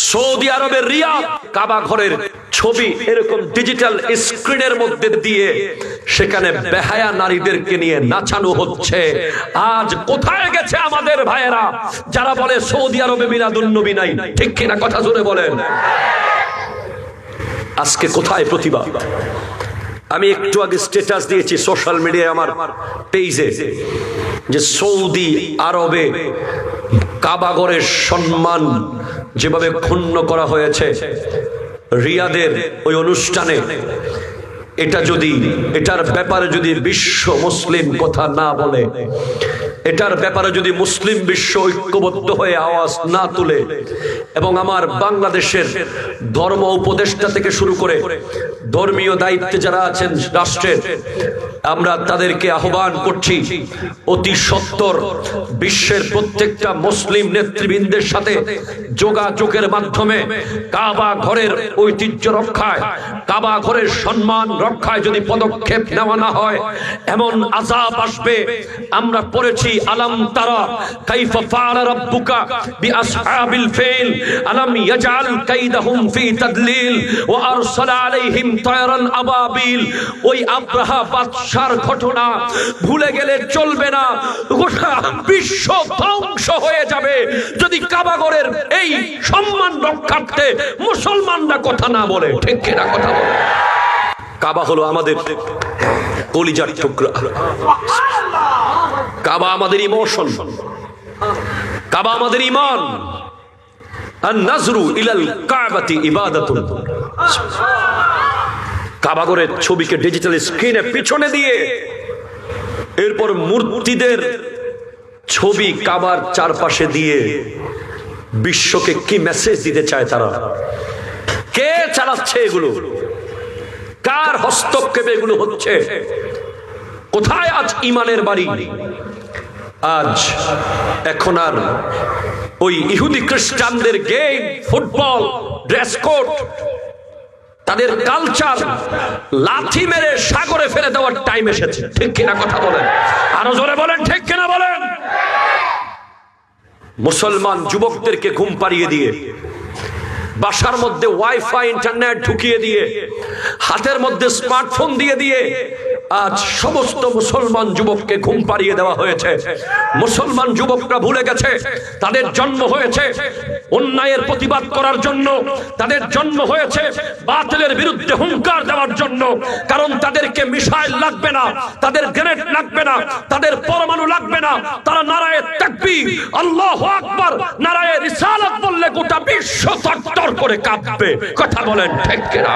Saudi আরবের রিয়াদ কাবা ঘরের ছবি এরকম ডিজিটাল স্ক্রিনের মধ্যে দিয়ে সেখানে বেহায়া নারীদেরকে নিয়ে নাচানো হচ্ছে। আজ কোথায় গেছে আমাদের ভাইয়েরা যারা বলে সৌদি আরবে মিলাদুন নবী নাই? ঠিক কিনা কথা জোরে বলেন। আজকে কোথায় প্রতিবাদ? আমি একটু আগে স্ট্যাটাস দিয়েছি সোশ্যাল মিডিয়ায় আমার পেজে যে সৌদি আরবে কাবাগরের সম্মান যেভাবে ক্ষুণ্ণ করা হয়েছে রিয়াদের ওই অনুষ্ঠানে, এটার ব্যাপারে যদি বিশ্ব মুসলিম কথা না বলে, এটার ব্যাপারে যদি মুসলিম বিশ্ব ঐক্যবদ্ধ হয়ে আওয়াজ না তুলে, এবং আমার বাংলাদেশের ধর্ম উপদেষ্টা থেকে শুরু করে ধর্মীয় দায়িত্বে যারা আছেন রাষ্ট্রের, আমরা তাদেরকে আহ্বান করছি অতি সত্বর বিশ্বের প্রত্যেকটা মুসলিম নেতৃবৃন্দের সাথে যোগাযোগের মাধ্যমে কাবা ঘরের ঐতিহ্য রক্ষায়, কাবা ঘরের সম্মান রক্ষায় যদি পদক্ষেপ নেওয়া না হয় এমন আযাব আসবে। আমরা পড়েছি আলাম তারা কাইফা ফাআলা রাব্বুকা বিআসহাবিল ফিল আলাম ইয়াজআল কাইদাহুম ফি তাদলিল ওয়া আরসালা আলাইহিম তায়রান আবাবিল। ওই আব্রাহা বাদশার ঘটনা ভুলে গেলে চলবে না। গোটা বিশ্ব ধ্বংস হয়ে যাবে যদি কাবাগরের এই সম্মান রক্ষার্থে মুসলমানরা কথা না বলে। ঠিক কিনা কথা বলে? কাবা হলো আমাদের কলিজার টুকরা, কাবা আমাদের ইমোশন, কাবা আমাদের ঈমান। আন নাজরু ইলাল কাবাতি ইবাদাতুন। কাবাগরের ছবিকে ডিজিটাল স্ক্রিনে পিছনে দিয়ে এরপর মূর্তিদের ছবি কাবার চারপাশে দিয়ে বিশ্বকে কি মেসেজ দিতে চায় তারা? কে চালাচ্ছে এগুলো? কার হস্তক্ষেপে এগুলো হচ্ছে? কোথায় আজ ইমানের বাড়ি? আজ এখন আর ওই ইহুদি খ্রিস্টানদের গেম, ফুটবল, ড্রেস কোড, তাদের কালচার লাথি মেরে সাগরে ফেলে দেওয়ার টাইম এসেছে। ঠিক কিনা কথা বলেন? আরো জোরে বলেন ঠিক কিনা বলেন। মুসলমান যুবকদেরকে ঘুম পাড়িয়ে দিয়ে, বাসার মধ্যে ওয়াইফাই ইন্টারনেট ঢুকিয়ে দিয়ে, হাতের মধ্যে স্মার্টফোন দিয়ে দিয়ে আজ সমস্ত মুসলমান যুবককে ঘুম পাড়িয়ে দেওয়া হয়েছে। মুসলমান যুবকরা ভুলে গেছে তাদের জন্ম হয়েছে অন্যায়ের প্রতিবাদ করার জন্য, তাদের জন্ম হয়েছে বাতিলের বিরুদ্ধে হুঙ্কার দেওয়ার জন্য। কারণ তাদেরকে মিসাইল লাগবে না, তাদের গ্রেনেড লাগবে না, তাদের পরমাণু লাগবে না। তারা নারায়ে তাকবীর, আল্লাহু আকবার, নারায়ে রিসালাত বললে গোটা বিশ্ব থরথর করে কাঁপবে। কথা বলেন ঠিক কিনা?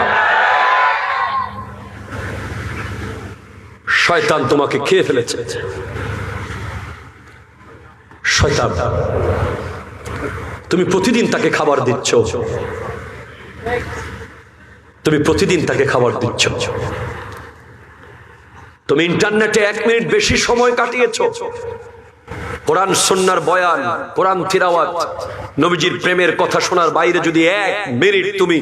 শয়তান তোমাকে খেয়ে ফেলেছে। শয়তান, তুমি প্রতিদিন তাকে খাবার দিচ্ছ, তুমি প্রতিদিন তাকে খাবার দিচ্ছ। তুমি ইন্টারনেটে 1 মিনিট বেশি সময় কাটিয়েছ। কোরআন সুন্নাহর বয়ান, কোরআন তিলাওয়াত, নবীজির প্রেমের কথা শোনার বাইরে যদি 1 মিনিট তুমি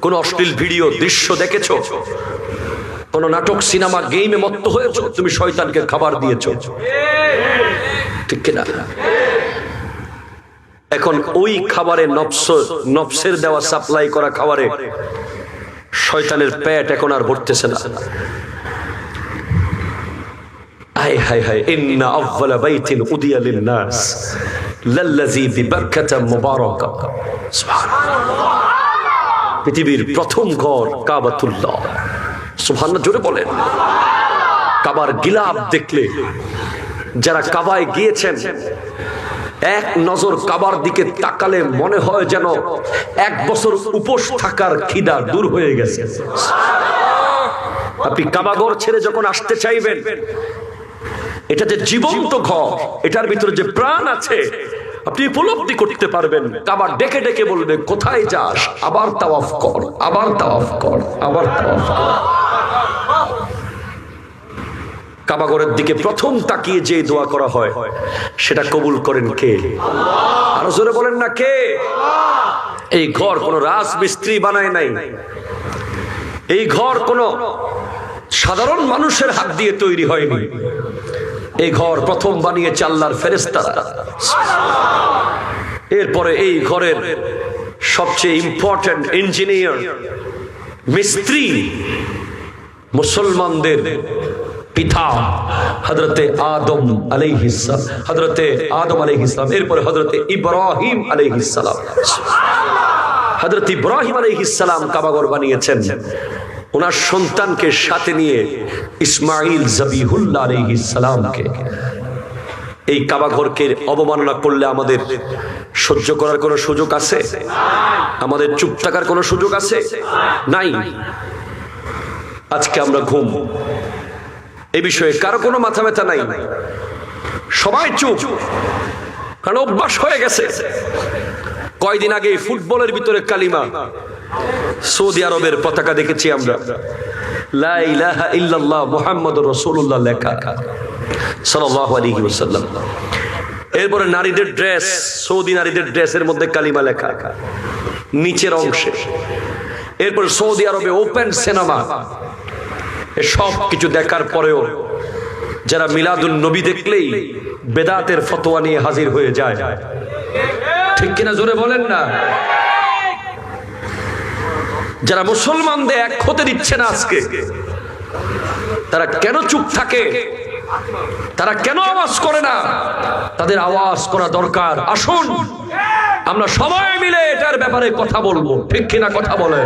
কোন অশ্লীল ভিডিও দৃশ্য দেখেছো, কোন নাটক, সিনেমা, গেমে মত্ত হয়েছো, তুমি শয়তানকে খাবার দিয়েছো। ঠিক কিনা? এখন ওই খাবারে নফসের দেওয়া সাপ্লাই করা খাবারে শয়তানের পেট এখন আর ভরতেছে না। হায় হায় হায়, ইন্না আউয়ালা বাইতিন উদিয়া লিন-নাস লাল্লাযী বিবারকাতা মুবারাকা। সুবহানাল্লাহ। পৃথিবীর প্রথম ঘর কাবাতুল্লাহ। সুবহানাল্লাহ, জোরে বলেন। কাবার গিলাফ দেখলে যারা কাবায় গিয়েছেন, এক নজর কাবার দিকে তাকালে মনে হয় যেন 1 বছর উপোস থাকার খিদা দূর হয়ে গেছে। আপনি কাবাঘর ছেড়ে যখন আসতে চাইবেন, এটা যে জীবন্ত ঘর, এটার ভিতরে যে প্রাণ আছে আপনি উপলব্ধি করতে পারবেন। কাবা ডেকে ডেকে বলবে, কোথায় যাস? আবার তাওয়াফ কর, আবার তাওয়াফ কর, আবার তাওয়াফ কর। কাবাঘরের দিকে প্রথম তাকিয়ে যে দোয়া করা হয় সেটা কবুল করেন কে? আরো জোরে বলেন না কে? এই ঘর কোন রাজমিস্ত্রি বানায় নাই, এই ঘর কোন সাধারণ মানুষের হাত দিয়ে তৈরি হয়নি। এই ঘর প্রথম বানিয়েছে আল্লাহর ফেরেশতারা। এরপরে এই ঘরের সবচেয়ে ইম্পর্টেন্ট ইঞ্জিনিয়ার, মিস্ত্রি, মুসলমানদের পিতা হযরতে আদম আলাইহিস সালাম, হযরতে আদম আলাইহিস সালাম, এরপরে হযরতে ইব্রাহিম আলাইহিস সালাম। হযরত ইব্রাহিম আলাইহিস সালাম কাবাঘর বানিয়েছেন ওনার সন্তানকে সাথে নিয়ে, ইসমাইল জবিহুল্লাহ আলাইহিস সালামকে। এই কাবাঘরকে অবমাননা করলে আমাদের সহ্য করার কোনো সুযোগ আছে? আমাদের চুপ থাকার কোনো সুযোগ আছে? নাই। আজকে আমরা ঘুম, এই বিষয়ে কারো কোনো মাথা ব্যথা নাই, সবাই চুপ, কারণ অভ্যাস হয়ে গেছে। কয়দিন আগে ফুটবলের ভিতরে কালিমা, সৌদি আরবের পতাকা দেখেছি আমরা, লা ইলাহা ইল্লাল্লাহ মুহাম্মাদুর রাসূলুল্লাহ লেখা, সাল্লাল্লাহু আলাইহি ওয়াসাল্লাম। এরপরে নারীদের ড্রেস, সৌদি নারীদের ড্রেসের মধ্যে কালিমা লেখা নিচের অংশে। এরপর সৌদি আরবে ওপেন সিনেমা। সব কিছু দেখার পরেও যারা মিলাদুন নবী দেখলেই বেদাতের ফতোয়া নিয়ে হাজির হয়ে যায়, ঠিক কিনা জোরে বলেন না? যারা মুসলমানদের এক হতে দিচ্ছে না আজকে, তারা কেন চুপ থাকে? তারা কেন আওয়াজ করে না? তাদের আওয়াজ করা দরকার। আসুন আমরা সবাই মিলে এটার ব্যাপারে কথা বলবো, ঠিক কিনা কথা বলেন?